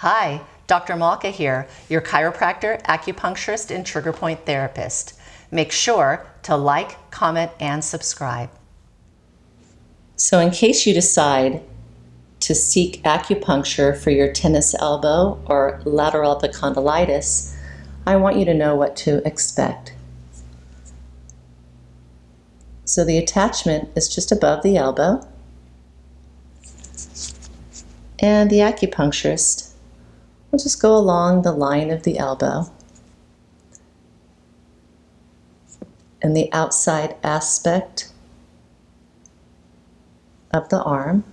Hi, Dr. Malka here, your chiropractor, acupuncturist, and trigger point therapist. Make sure to like, comment, and subscribe. So in case you decide to seek acupuncture for your tennis elbow or lateral epicondylitis, I want you to know what to expect. So the attachment is just above the elbow, and the acupuncturist will just go along the line of the elbow and the outside aspect of the arm.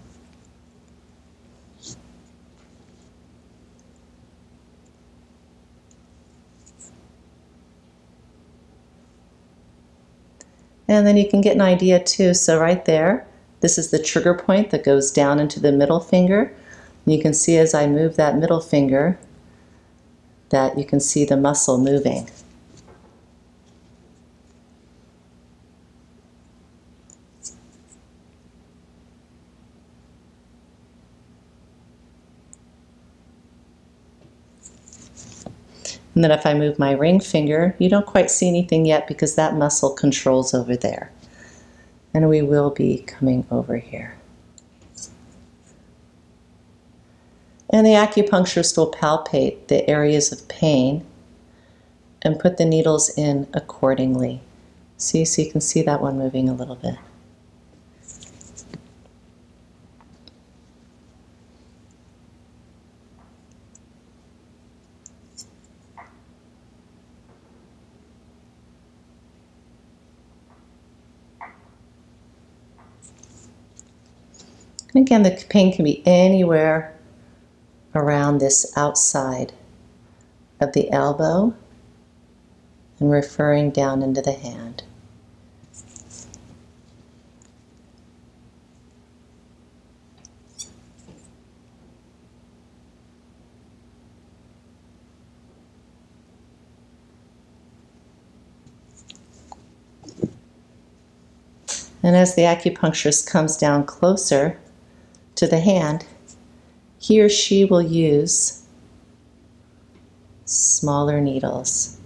And then you can get an idea too. So right there, this is the trigger point that goes down into the middle finger. And you can see as I move that middle finger that you can see the muscle moving. And then if I move my ring finger, you don't quite see anything yet because that muscle controls over there. And we will be coming over here. And the acupuncturist will palpate the areas of pain and put the needles in accordingly. See, so you can see that one moving a little bit. And again, the pain can be anywhere around this outside of the elbow and referring down into the hand. And as the acupuncturist comes down closer to the hand, he or she will use smaller needles.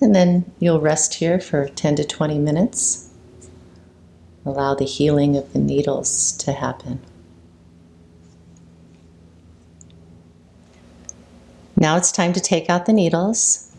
And then you'll rest here for 10 to 20 minutes. Allow the healing of the needles to happen. Now it's time to take out the needles.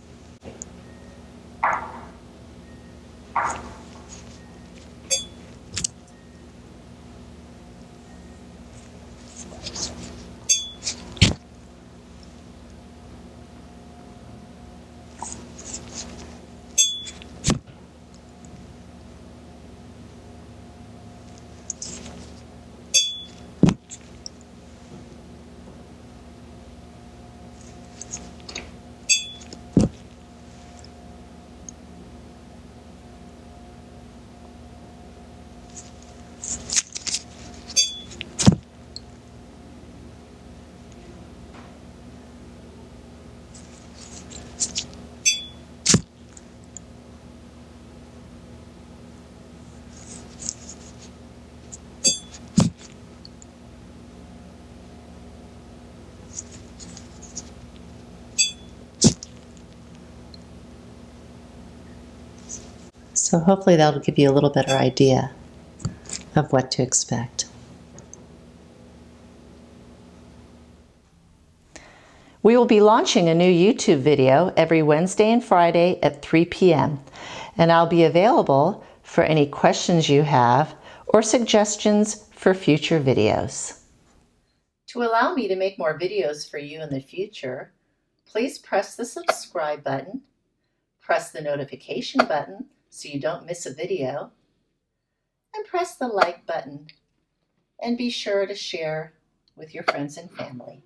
So hopefully that'll give you a little better idea of what to expect. We will be launching a new YouTube video every Wednesday and Friday at 3 p.m. and I'll be available for any questions you have or suggestions for future videos. To allow me to make more videos for you in the future, please press the subscribe button, press the notification button so you don't miss a video, and press the like button, and be sure to share with your friends and family.